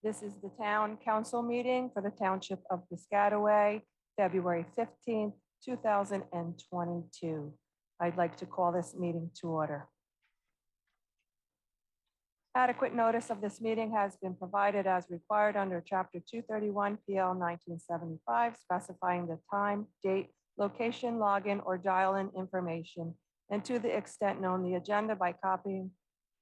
This is the town council meeting for the Township of Piscataway, February 15th, 2022. I'd like to call this meeting to order. Adequate notice of this meeting has been provided as required under Chapter 231 PL 1975, specifying the time, date, location, login, or dial-in information, and to the extent known, the agenda by copying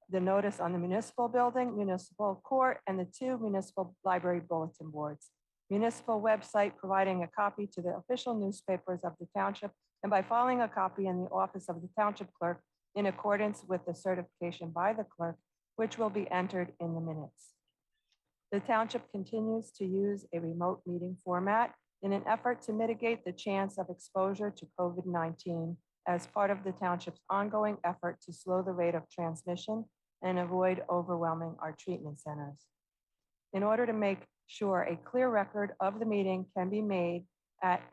the notice on the municipal building, municipal court, and the 2 municipal library bulletin boards. Municipal website providing a copy to the official newspapers of the township, and by filing a copy in the office of the township clerk in accordance with the certification by the clerk, which will be entered in the minutes. The township continues to use a remote meeting format in an effort to mitigate the chance of exposure to COVID-19 as part of the township's ongoing effort to slow the rate of transmission and avoid overwhelming our treatment centers. In order to make sure a clear record of the meeting can be made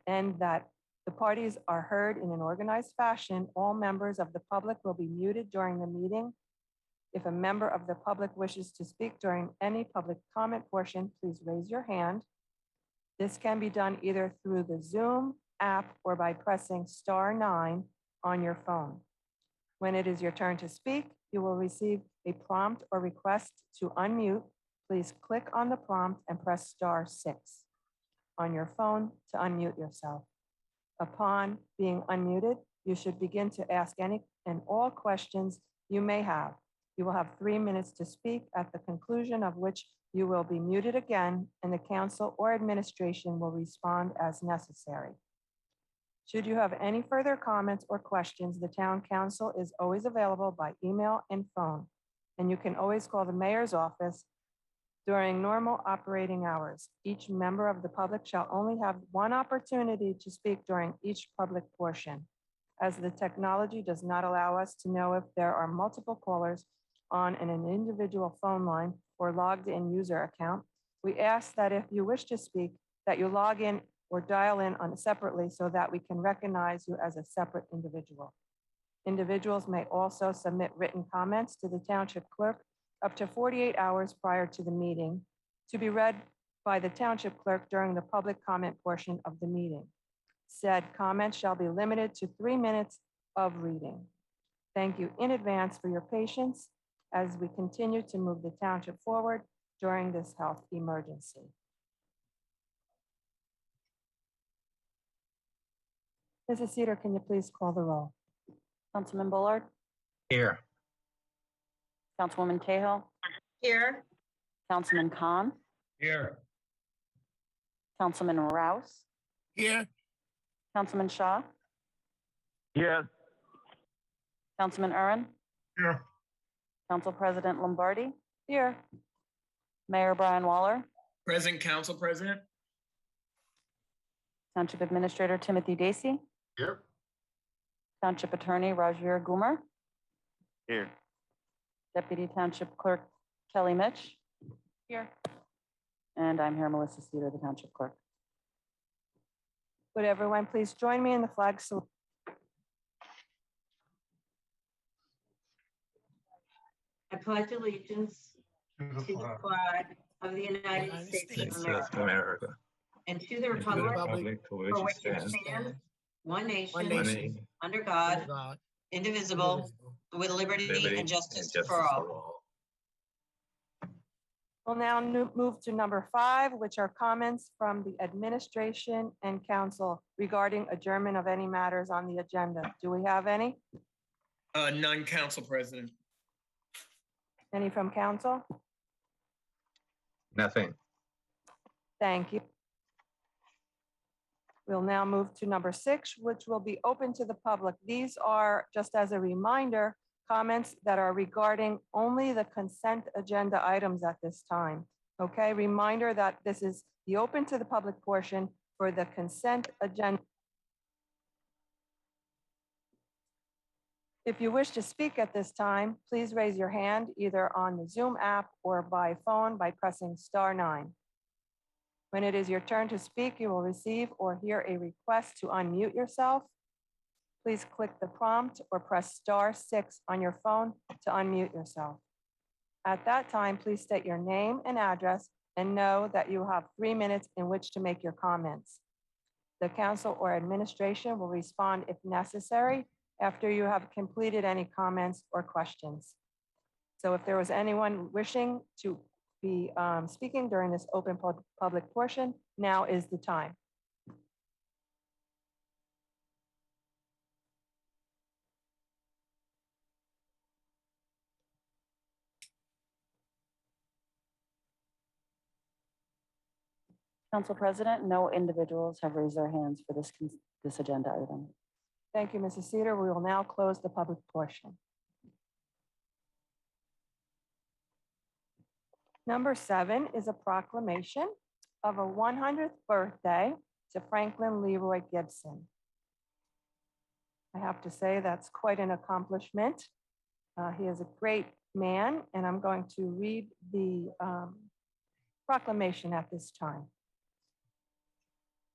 and that the parties are heard in an organized fashion, all members of the public will be muted during the meeting. If a member of the public wishes to speak during any public comment portion, please raise your hand. This can be done either through the Zoom app or by pressing *9 on your phone. When it is your turn to speak, you will receive a prompt or request to unmute. Please click on the prompt and press *6 on your phone to unmute yourself. Upon being unmuted, you should begin to ask any and all questions you may have. You will have 3 minutes to speak, at the conclusion of which you will be muted again, and the council or administration will respond as necessary. Should you have any further comments or questions, the town council is always available by email and phone, and you can always call the mayor's office during normal operating hours. Each member of the public shall only have 1 opportunity to speak during each public portion. As the technology does not allow us to know if there are multiple callers on an individual phone line or logged in user account, we ask that if you wish to speak, that you log in or dial in separately so that we can recognize you as a separate individual. Individuals may also submit written comments to the township clerk up to 48 hours prior to the meeting to be read by the township clerk during the public comment portion of the meeting. Said comments shall be limited to 3 minutes of reading. Thank you in advance for your patience as we continue to move the township forward during this health emergency. Mrs. Cedar, can you please call the roll? Councilman Bullard? Here. Councilwoman Cahill? Here. Councilman Khan? Here. Councilman Rouse? Here. Councilman Shaw? Here. Councilman Uren? Here. Council President Lombardi? Here. Mayor Brian Waller? Present, Council President. Township Administrator Timothy Dacey? Here. Township Attorney Rajveer Gumer? Here. Deputy Township Clerk Kelly Mitch? Here. And I'm here, Melissa Cedar, the Township Clerk. Would everyone please join me in the flag salute? I pledge allegiance to the flag of the United States of America and to the republic for which it stands, one nation, under God, indivisible, with liberty and justice for all. We'll now move to number 5, which are comments from the administration and council regarding adjournment of any matters on the agenda. Do we have any? None, Council President. Any from council? Nothing. Thank you. We'll now move to number 6, which will be open to the public. These are, just as a reminder, comments that are regarding only the consent agenda items at this time. Okay, reminder that this is the open to the public portion for the consent agenda. If you wish to speak at this time, please raise your hand either on the Zoom app or by phone by pressing *9. When it is your turn to speak, you will receive or hear a request to unmute yourself. Please click the prompt or press *6 on your phone to unmute yourself. At that time, please state your name and address and know that you have 3 minutes in which to make your comments. The council or administration will respond if necessary after you have completed any comments or questions. So if there was anyone wishing to be speaking during this open public portion, now is the time. Council President, no individuals have raised their hands for this agenda item. Thank you, Mrs. Cedar. We will now close the public portion. Number 7 is a proclamation of a 100th birthday to Franklin Leroy Gibson. I have to say that's quite an accomplishment. He is a great man, and I'm going to read the proclamation at this time.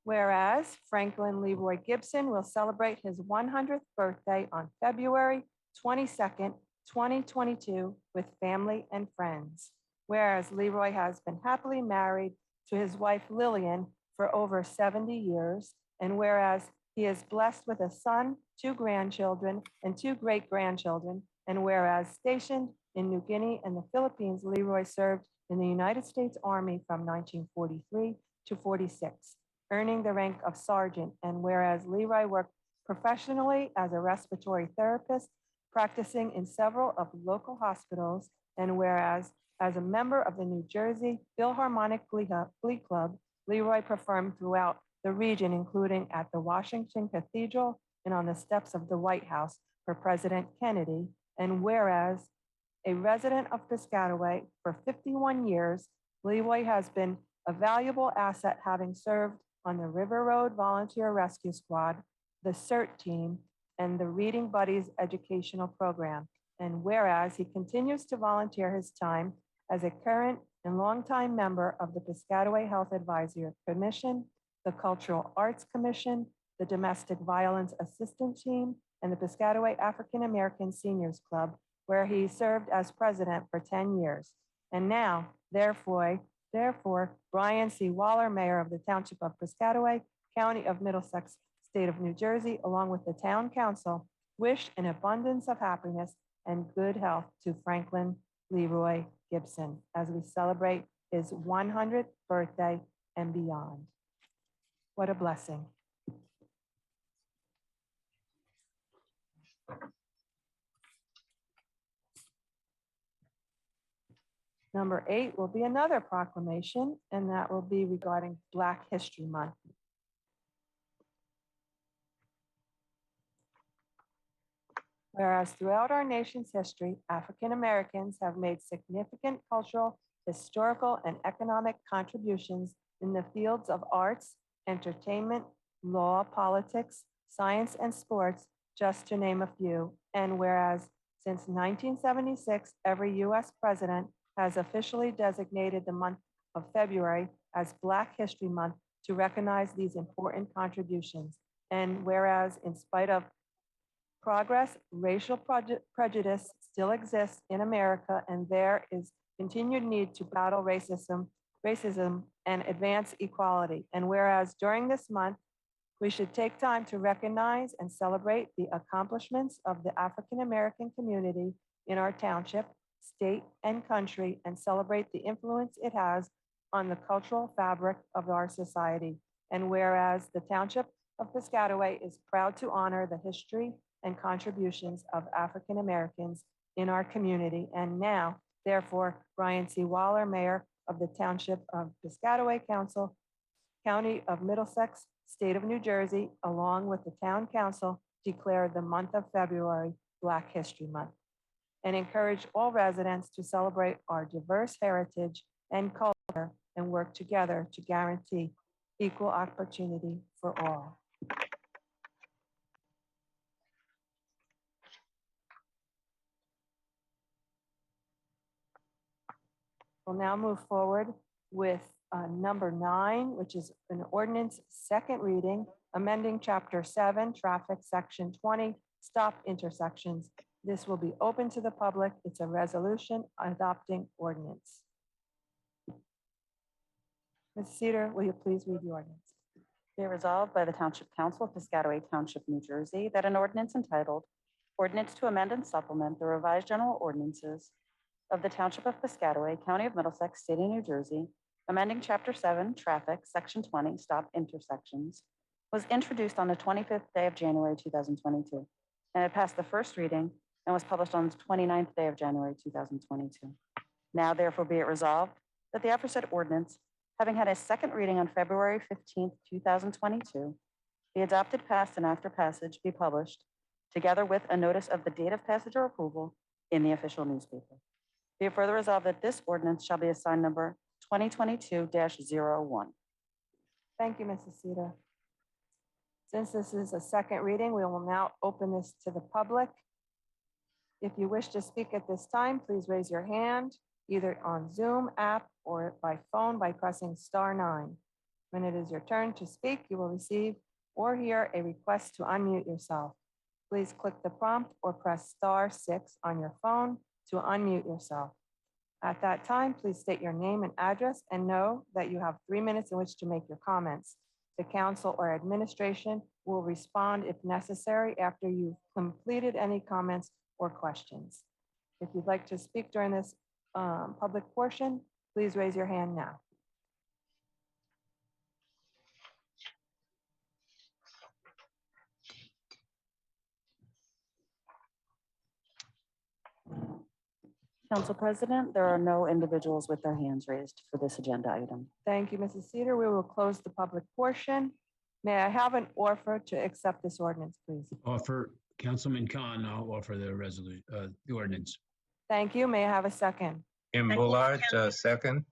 Whereas Franklin Leroy Gibson will celebrate his 100th birthday on February 22nd, 2022 with family and friends. Whereas Leroy has been happily married to his wife Lillian for over 70 years, and whereas he is blessed with a son, 2 grandchildren, and 2 great-grandchildren, and whereas stationed in New Guinea and the Philippines, Leroy served in the United States Army from 1943 to 46, earning the rank of sergeant, and whereas Leroy worked professionally as a respiratory therapist, practicing in several of local hospitals, and whereas as a member of the New Jersey Philharmonic Glee Club, Leroy performed throughout the region, including at the Washington Cathedral and on the steps of the White House for President Kennedy, and whereas a resident of Piscataway for 51 years, Leroy has been a valuable asset, having served on the River Road Volunteer Rescue Squad, the CERT team, and the Reading Buddies educational program. And whereas he continues to volunteer his time as a current and longtime member of the Piscataway Health Advisory Commission, the Cultural Arts Commission, the Domestic Violence Assistance Team, and the Piscataway African American Seniors Club, where he served as president for 10 years. And now, therefore, Brian C. Waller, Mayor of the Township of Piscataway, County of Middlesex, State of New Jersey, along with the Town Council, wish an abundance of happiness and good health to Franklin Leroy Gibson as we celebrate his 100th birthday and beyond. What a blessing. Number 8 will be another proclamation, and that will be regarding Black History Month. Whereas throughout our nation's history, African Americans have made significant cultural, historical, and economic contributions in the fields of arts, entertainment, law, politics, science, and sports, just to name a few. And whereas since 1976, every U.S. president has officially designated the month of February as Black History Month to recognize these important contributions. And whereas in spite of progress, racial prejudice still exists in America, and there is continued need to battle racism and advance equality. And whereas during this month, we should take time to recognize and celebrate the accomplishments of the African American community in our township, state, and country, and celebrate the influence it has on the cultural fabric of our society. And whereas the Township of Piscataway is proud to honor the history and contributions of African Americans in our community. And now, therefore, Brian C. Waller, Mayor of the Township of Piscataway Council, County of Middlesex, State of New Jersey, along with the Town Council, declare the month of February Black History Month, and encourage all residents to celebrate our diverse heritage and culture and work together to guarantee equal opportunity for all. We'll now move forward with number 9, which is an ordinance second reading, amending Chapter 7, Traffic, Section 20, Stop Intersections. This will be open to the public. It's a resolution adopting ordinance. Ms. Cedar, will you please read the ordinance? Be it resolved by the Township Council of Piscataway Township, New Jersey, that an ordinance entitled Ordinance to Amend and Supplement the Revised General Ordinances of the Township of Piscataway, County of Middlesex, State of New Jersey, amending Chapter 7, Traffic, Section 20, Stop Intersections, was introduced on the 25th day of January 2022, and it passed the first reading and was published on the 29th day of January 2022. Now therefore be it resolved that the aforesaid ordinance, having had a second reading on February 15th, 2022, be adopted, passed, and after passage be published, together with a notice of the date of passage or approval in the official newspaper. Be it further resolved that this ordinance shall be assigned number 2022-01. Thank you, Mrs. Cedar. Since this is a second reading, we will now open this to the public. If you wish to speak at this time, please raise your hand, either on Zoom app or by phone by pressing *9. When it is your turn to speak, you will receive or hear a request to unmute yourself. Please click the prompt or press *6 on your phone to unmute yourself. At that time, please state your name and address and know that you have 3 minutes in which to make your comments. The council or administration will respond if necessary after you've completed any comments or questions. If you'd like to speak during this public portion, please raise your hand now. Council President, there are no individuals with their hands raised for this agenda item. Thank you, Mrs. Cedar. We will close the public portion. May I have an offer to accept this ordinance, please? Offer, Councilman Khan, I'll offer the resolution, the ordinance. Thank you. May I have a second? In Bullard, second.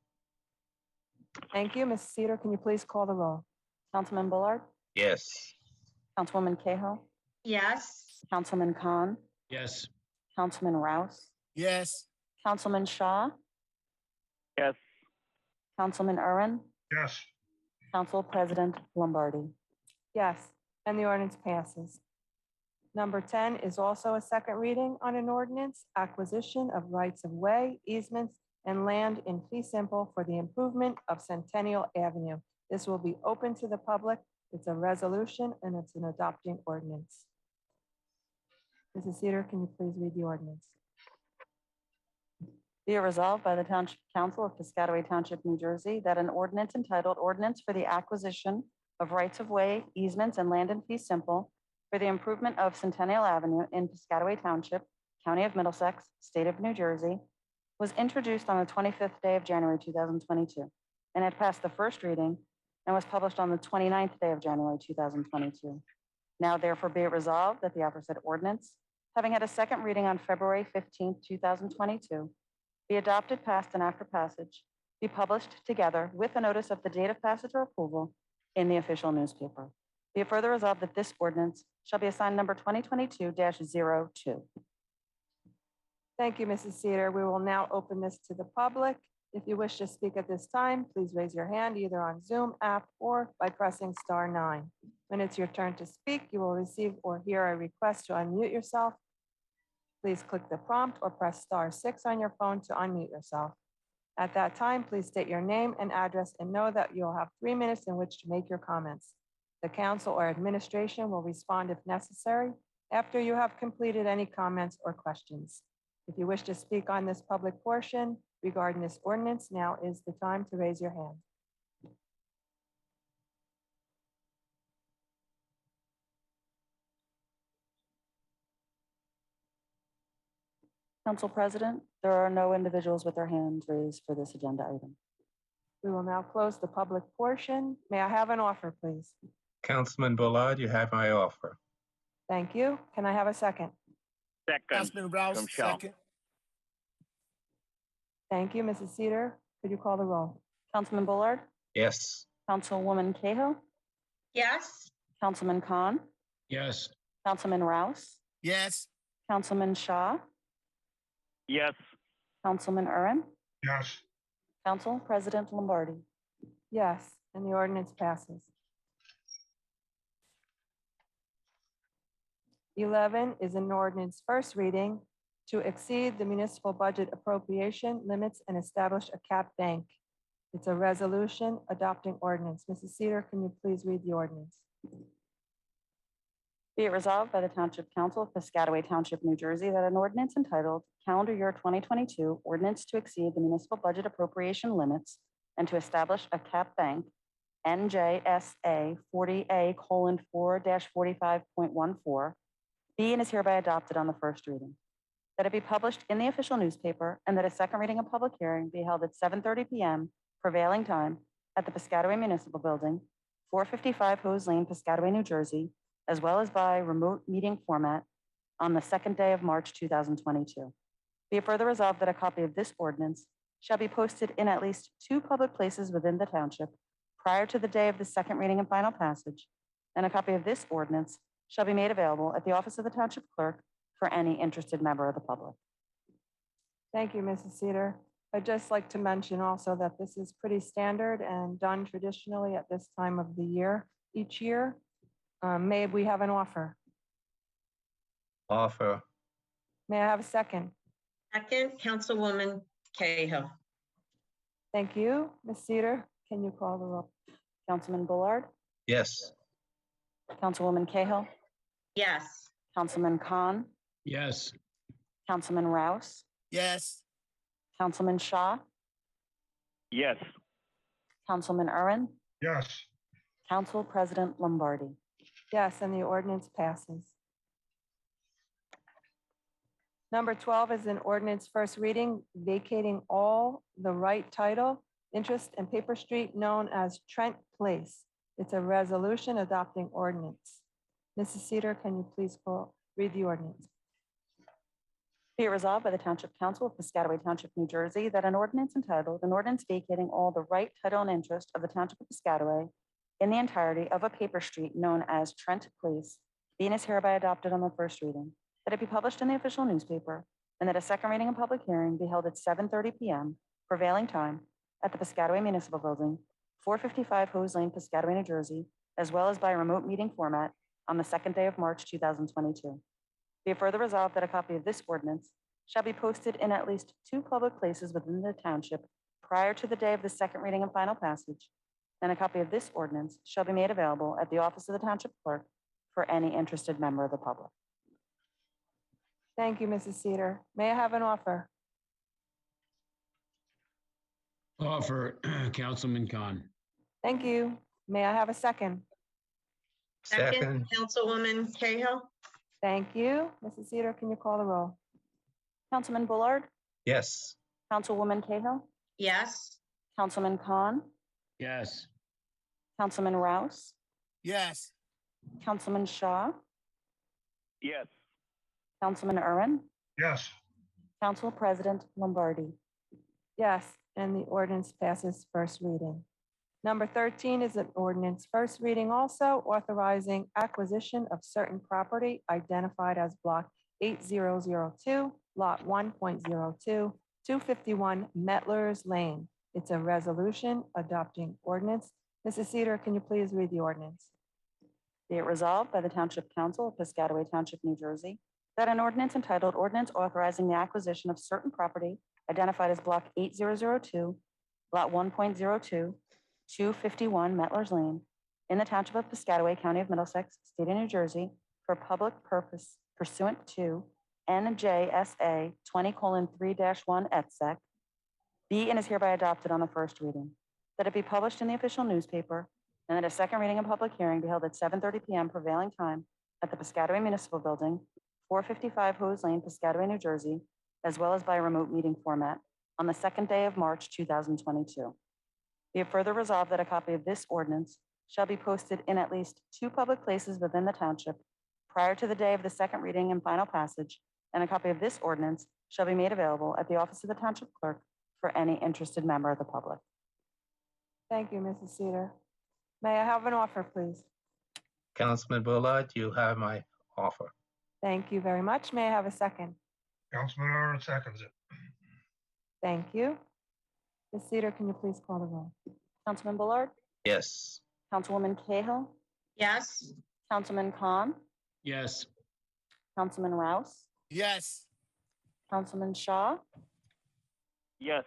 Thank you. Mrs. Cedar, can you please call the roll? Councilman Bullard, Yes. Councilwoman Cahill, Yes. Councilman Khan, Yes. Councilman Rouse, Yes. Councilman Shaw, Yes. Councilman Urban, Yes. Council President Lombardi. Yes, and the ordinance passes. Number 10 is also a second reading on an ordinance, acquisition of rights of way, easements, and land in fee simple for the improvement of Centennial Avenue. This will be open to the public. It's a resolution and it's an adopting ordinance. Mrs. Cedar, can you please read the ordinance? Be it resolved by the Township Council of Piscataway Township, New Jersey, that an ordinance entitled Ordinance for the Acquisition of Rights of Way, Easements, and Land in fee simple for the improvement of Centennial Avenue in Piscataway Township, County of Middlesex, State of New Jersey, was introduced on the 25th day of January 2022, and had passed the first reading and was published on the 29th day of January 2022. Now therefore be it resolved that the aforesaid ordinance, having had a second reading on February 15th, 2022, be adopted, passed, and after passage, be published together with a notice of the date of passage or approval in the official newspaper. Be it further resolved that this ordinance shall be assigned number 2022-02. Thank you, Mrs. Cedar. We will now open this to the public. If you wish to speak at this time, please raise your hand either on Zoom app or by pressing *9. When it's your turn to speak, you will receive or hear a request to unmute yourself. Please click the prompt or press *6 on your phone to unmute yourself. At that time, please state your name and address and know that you'll have 3 minutes in which to make your comments. The council or administration will respond if necessary after you have completed any comments or questions. If you wish to speak on this public portion regarding this ordinance, now is the time to raise your hand. Council President, there are no individuals with their hands raised for this agenda item. We will now close the public portion. May I have an offer, please? Councilman Bullard, you have my offer. Thank you. Can I have a second? Second. Councilman Rouse, From Shaw. second. Thank you, Mrs. Cedar. Could you call the roll? Councilman Bullard, Yes. Councilwoman Cahill, Yes. Councilman Khan, Yes. Councilman Rouse, Yes. Councilman Shaw, Yes. Councilman Urban, Yes. Council President Lombardi. Yes, and the ordinance passes. 11 is an ordinance first reading to exceed the municipal budget appropriation limits and establish a cap bank. It's a resolution adopting ordinance. Mrs. Cedar, can you please read the ordinance? Be it resolved by the Township Council of Piscataway Township, New Jersey, that an ordinance entitled Calendar Year 2022 Ordinance to Exceed the Municipal Budget Appropriation Limits and to Establish a Cap Bank, NJSA 40A:4-45.14, be and is hereby adopted on the first reading. That it be published in the official newspaper and that a second reading and public hearing be held at 7:30 p.m. prevailing time at the Piscataway Municipal Building, 455 Hose Lane, Piscataway, New Jersey, as well as by remote meeting format on the second day of March 2022. Be it further resolved that a copy of this ordinance shall be posted in at least 2 public places within the township prior to the day of the second reading and final passage, and a copy of this ordinance shall be made available at the office of the township clerk for any interested member of the public. Thank you, Mrs. Cedar. I'd just like to mention also that this is pretty standard and done traditionally at this time of the year, each year. May we have an offer? Offer. May I have a second? Second, Councilwoman Cahill. Thank you. Ms. Cedar, can you call the roll? Councilman Bullard, Yes. Councilwoman Cahill, Yes. Councilman Khan, Yes. Councilman Rouse, yes, Councilman Shaw, Yes. Councilman Urban, Yes. Council President Lombardi. Yes, and the ordinance passes. Number 12 is an ordinance first reading vacating all the right title, interest, and paper street known as Trent Place. It's a resolution adopting ordinance. Mrs. Cedar, can you please read the ordinance? Be it resolved by the Township Council of Piscataway Township, New Jersey, that an ordinance entitled, an ordinance vacating all the right, title, and interest of the Township of Piscataway in the entirety of a paper street known as Trent Place, be and is hereby adopted on the first reading, that it be published in the official newspaper, and that a second reading and public hearing be held at 7:30 p.m. prevailing time at the Piscataway Municipal Building, 455 Hose Lane, Piscataway, New Jersey, as well as by remote meeting format on the second day of March 2022. Be it further resolved that a copy of this ordinance shall be posted in at least 2 public places within the township prior to the day of the second reading and final passage, and a copy of this ordinance shall be made available at the office of the township clerk for any interested member of the public. Thank you, Mrs. Cedar. May I have an offer? Offer, Councilman Khan. Thank you. May I have a second? Second. Councilwoman Cahill. Thank you. Mrs. Cedar, can you call the roll? Councilman Bullard, Yes. Councilwoman Cahill, Yes. Councilman Khan, Yes. Councilman Rouse, yes, Councilman Shaw, Yes. Councilman Urban, Yes. Council President Lombardi. Yes, and the ordinance passes first reading. Number 13 is an ordinance first reading also authorizing acquisition of certain property identified as Block 8002, Lot 1.02, 251 Metlers Lane. It's a resolution adopting ordinance. Mrs. Cedar, can you please read the ordinance? Be it resolved by the Township Council of Piscataway Township, New Jersey, that an ordinance entitled Ordinance Authorizing the Acquisition of Certain Property Identified as Block 8002, Lot 1.02, 251 Metlers Lane in the Township of Piscataway, County of Middlesex, State of New Jersey, for public purpose pursuant to NJSA 20:3-1 et sec, be and is hereby adopted on the first reading, that it be published in the official newspaper, and that a second reading and public hearing be held at 7:30 p.m. prevailing time at the Piscataway Municipal Building, 455 Hose Lane, Piscataway, New Jersey, as well as by remote meeting format on the second day of March 2022. Be it further resolved that a copy of this ordinance shall be posted in at least 2 public places within the township prior to the day of the second reading and final passage, and a copy of this ordinance shall be made available at the office of the township clerk for any interested member of the public. Thank you, Mrs. Cedar. May I have an offer, please? Councilman Bullard, you have my offer. Thank you very much. May I have a second? Councilman Aaron seconds it. Thank you. Ms. Cedar, can you please call the roll? Councilman Bullard, Yes. Councilwoman Cahill, Yes. Councilman Khan, Yes. Councilman Rouse, yes, Councilman Shaw, Yes.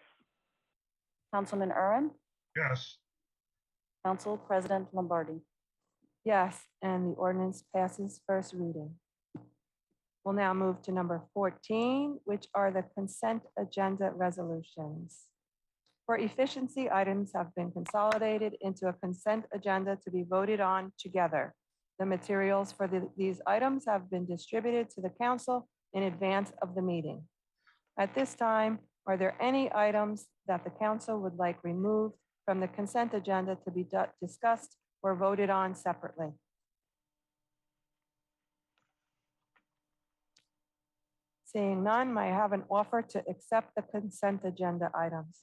Councilman Urban, Yes. Council President Lombardi. Yes, and the ordinance passes first reading. We'll now move to number 14, which are the consent agenda resolutions. For efficiency, items have been consolidated into a consent agenda to be voted on together. The materials for these items have been distributed to the council in advance of the meeting. At this time, are there any items that the council would like removed from the consent agenda to be discussed or voted on separately? Seeing none, may I have an offer to accept the consent agenda items?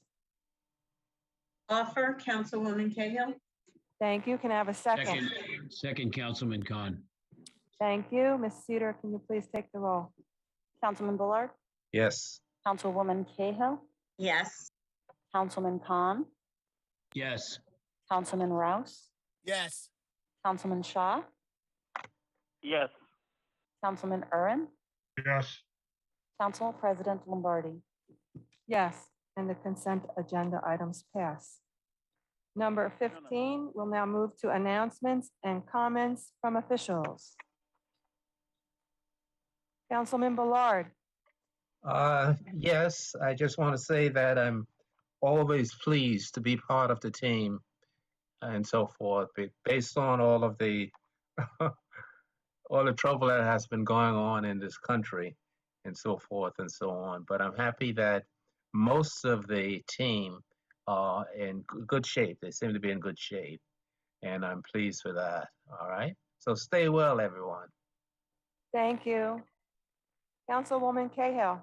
Offer, Councilwoman Cahill. Thank you. Can I have a second? Second, Councilman Khan. Thank you. Ms. Cedar, can you please take the roll? Councilman Bullard, Yes. Councilwoman Cahill, Yes. Councilman Khan, Yes. Councilman Rouse, Yes. Councilman Shaw, Yes. Councilman Curran, Yes. Council President Lombardi. Yes, and the consent agenda items pass. Number 15, we'll now move to announcements and comments from officials. Councilman Bullard. Yes, I just want to say that I'm always pleased to be part of the team and so forth, based on all of the all the trouble that has been going on in this country and so forth and so on. But I'm happy that most of the team are in good shape. They seem to be in good shape, and I'm pleased with that. All right. So stay well, everyone. Thank you. Councilwoman Cahill.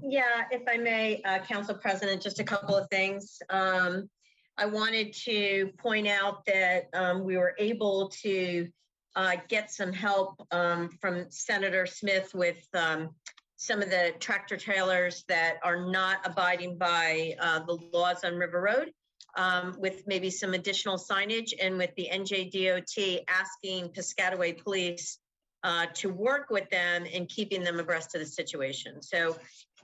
Yeah, if I may, Council President, just a couple of things. I wanted to point out that we were able to get some help from Senator Smith with some of the tractor trailers that are not abiding by the laws on River Road, with maybe some additional signage, and with the NJDOT asking Piscataway Police to work with them in keeping them abreast of the situation. So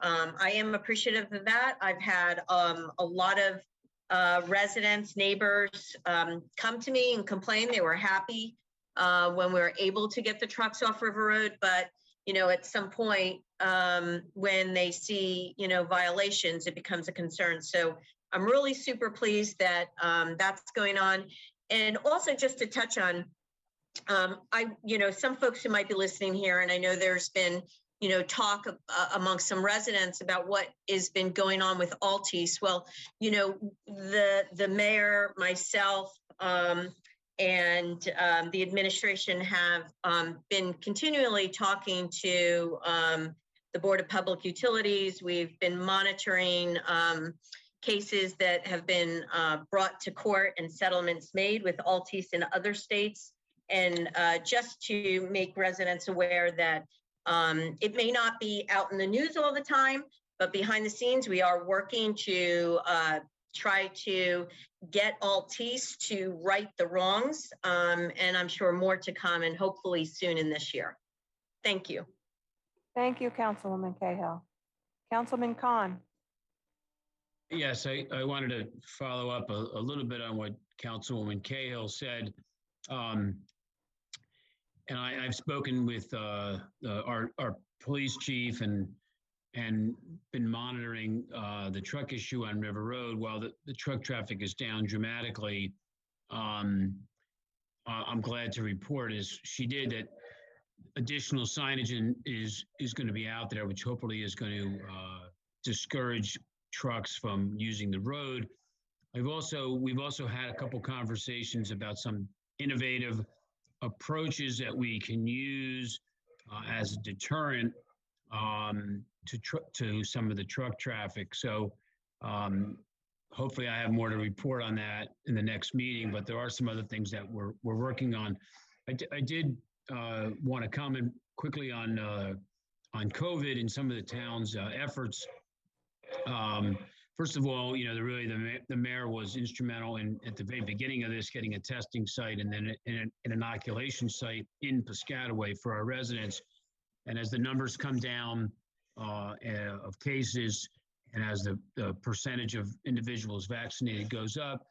I am appreciative of that. I've had a lot of residents, neighbors come to me and complain. They were happy when we were able to get the trucks off River Road, but you know, at some point when they see, you know, violations, it becomes a concern. So I'm really super pleased that that's going on. And also just to touch on, you know, some folks who might be listening here, and I know there's been, you know, talk amongst some residents about what has been going on with Altice. Well, you know, the mayor, myself, and the administration have been continually talking to the Board of Public Utilities. We've been monitoring cases that have been brought to court and settlements made with Altice in other states. And just to make residents aware that it may not be out in the news all the time, but behind the scenes, we are working to try to get Altice to right the wrongs. And I'm sure more to come, and hopefully soon in this year. Thank you. Thank you, Councilwoman Cahill. Councilman Khan. Yes, I wanted to follow up a little bit on what Councilwoman Cahill said. And I've spoken with our police chief and been monitoring the truck issue on River Road. While the truck traffic is down dramatically, I'm glad to report, as she did, that additional signage is going to be out there, which hopefully is going to discourage trucks from using the road. We've also had a couple conversations about some innovative approaches that we can use as a deterrent to some of the truck traffic. So hopefully I have more to report on that in the next meeting, but there are some other things that we're working on. I did want to comment quickly on COVID and some of the town's efforts. First of all, you know, the mayor was instrumental in, at the very beginning of this, getting a testing site and then an inoculation site in Piscataway for our residents. And as the numbers come down of cases, and as the percentage of individuals vaccinated goes up,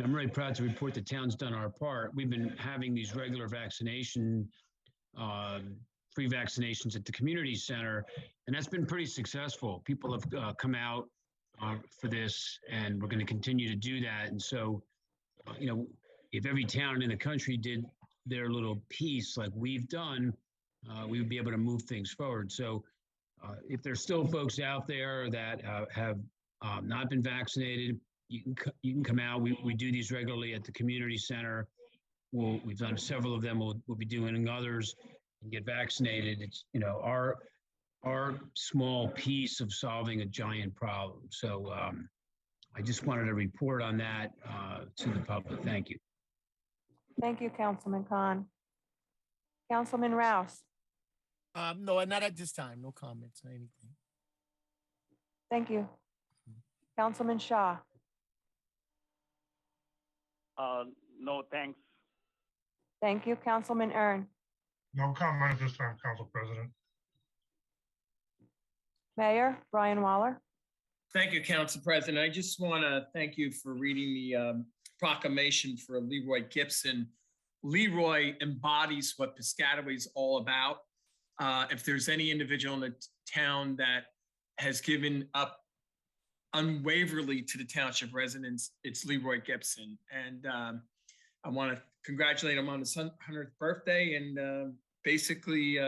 I'm really proud to report the town's done our part. We've been having these regular free vaccinations at the community center, and that's been pretty successful. People have come out for this, and we're going to continue to do that. And so, if every town in the country did their little piece like we've done, we would be able to move things forward. So if there's still folks out there that have not been vaccinated, you can come out. We do these regularly at the community center. We've done several of them. We'll be doing others and get vaccinated. It's our small piece of solving a giant problem. So I just wanted to report on that to the public. Thank you. Thank you, Councilman Khan. Councilman Rouse. No, not at this time. No comments or anything. Thank you. Councilman Shaw. No, thanks. Thank you, Councilman Ern. No comment at this time, Council President. Mayor Brian Waller. Thank you, Council President. I just want to thank you for reading the proclamation for Leroy Gibson. Leroy embodies what Piscataway is all about. If there's any individual in the town that has given up unwaveringly to the township residents, it's Leroy Gibson. And I want to congratulate him on his 100th birthday. And basically,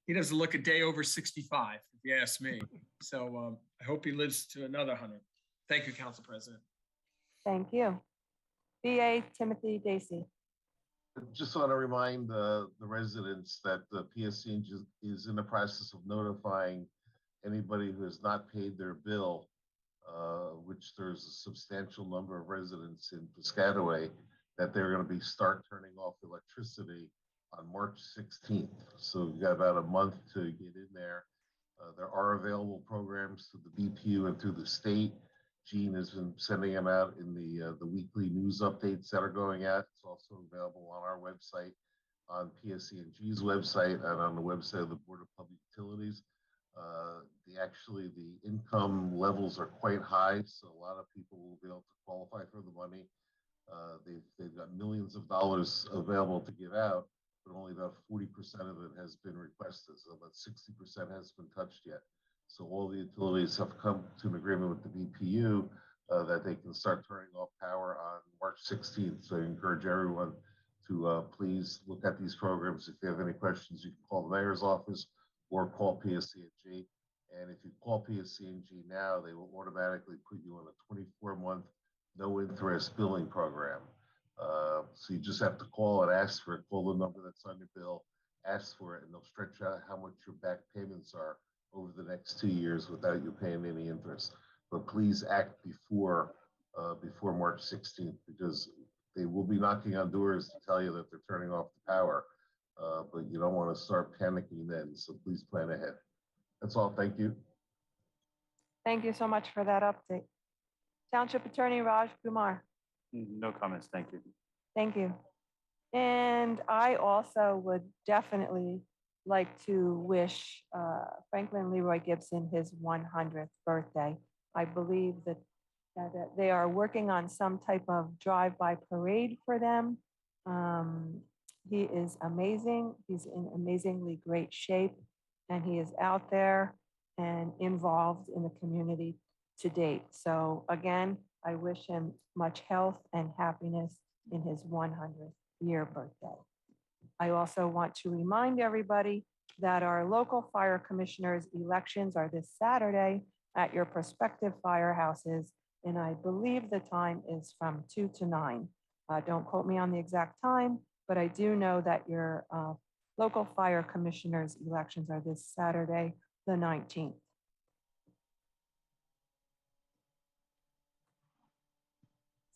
he doesn't look a day over 65, if you ask me. So I hope he lives to another 100. Thank you, Council President. Thank you. BA Timothy Dacey. Just want to remind the residents that the PSC is in the process of notifying anybody who has not paid their bill, which there's a substantial number of residents in Piscataway, that they're going to start turning off electricity on March 16th. So we've got about a month to get in there. There are available programs through the BPU and through the state. Gene has been sending them out in the weekly news updates that are going out. It's also available on our website, on PSC&G's website, and on the website of the Board of Public Utilities. The income levels are quite high, so a lot of people will be able to qualify for the money. They've got millions of dollars available to give out, but only about 40% of it has been requested. So about 60% hasn't been touched yet. So all the utilities have come to an agreement with the BPU that they can start turning off power on March 16th. So I encourage everyone to please look at these programs. If you have any questions, you can call the mayor's office or call PSC&G. And if you call PSC&G now, they will automatically put you on a 24-month no interest billing program. So you just have to call and ask for it, call the number that's on your bill, ask for it, and they'll stretch out how much your back payments are over the next 2 years without you paying any interest. But please act before March 16th, because they will be knocking on doors to tell you that they're turning off the power, but you don't want to start panicking then. So please plan ahead. That's all. Thank you. Thank you so much for that update. Township Attorney Raj Kumar. No comments. Thank you. Thank you. And I also would definitely like to wish Franklin Leroy Gibson his 100th birthday. I believe that they are working on some type of drive-by parade for them. He is amazing. He's in amazingly great shape, and he is out there and involved in the community to date. So again, I wish him much health and happiness in his 100th year birthday. I also want to remind everybody that our local fire commissioners elections are this Saturday at your prospective firehouses. And I believe the time is from 2 to 9. Don't quote me on the exact time, but I do know that your local fire commissioners elections are this Saturday, the 19th.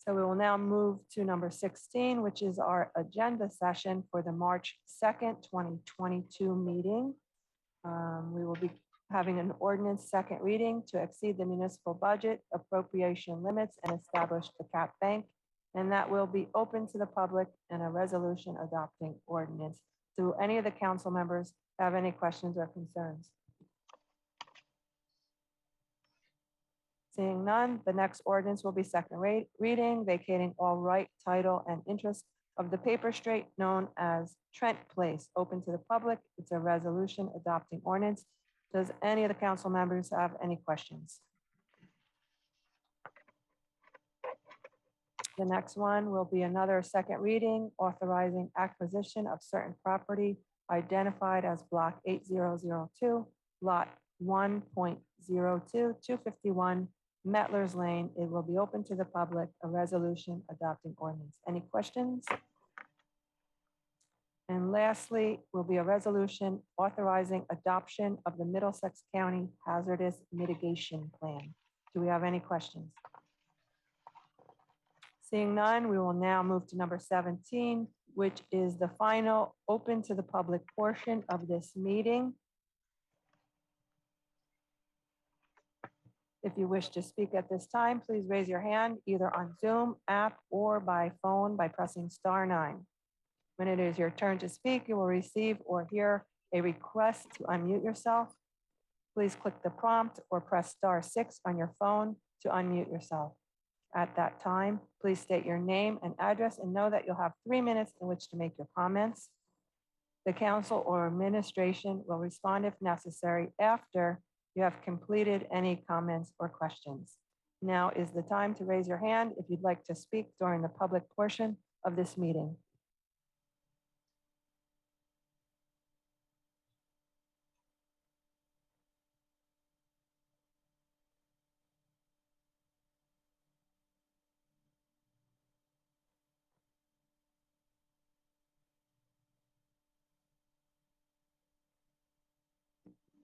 So we will now move to number 16, which is our agenda session for the March 2nd, 2022 meeting. We will be having an ordinance second reading to exceed the municipal budget appropriation limits and establish the cap bank. And that will be open to the public, and a resolution adopting ordinance. Do any of the council members have any questions or concerns? Seeing none, the next ordinance will be second reading, vacating all right, title, and interest of the paper street known as Trent Place, open to the public. It's a resolution adopting ordinance. Does any of the council members have any questions? The next one will be another second reading, authorizing acquisition of certain property identified as Block 8002, Lot 1.02, 251 Metlers Lane. It will be open to the public, a resolution adopting ordinance. Any questions? And lastly, will be a resolution authorizing adoption of the Middlesex County Hazardous Mitigation Plan. Do we have any questions? Seeing none, we will now move to number 17, which is the final open to the public portion of this meeting. If you wish to speak at this time, please raise your hand either on Zoom app or by phone by pressing *9. When it is your turn to speak, you will receive or hear a request to unmute yourself. Please click the prompt or press *6 on your phone to unmute yourself. At that time, please state your name and address and know that you'll have 3 minutes in which to make your comments. The council or administration will respond if necessary after you have completed any comments or questions. Now is the time to raise your hand if you'd like to speak during the public portion of this meeting.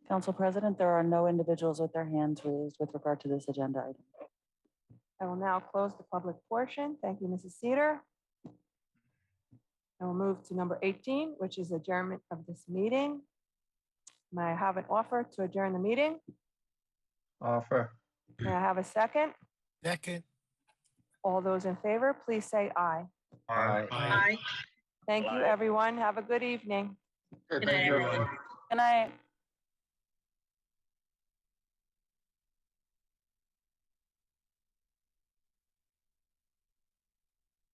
Council President, there are no individuals with their hands raised with regard to this agenda item. I will now close the public portion. Thank you, Mrs. Cedar. I will move to number 18, which is adjournment of this meeting. May I have an offer to adjourn the meeting? Offer. May I have a second? Second. All those in favor, please say aye. Aye. Aye. Thank you, everyone. Have a good evening. Okay, Good thank night, you, everyone. everyone. Good night.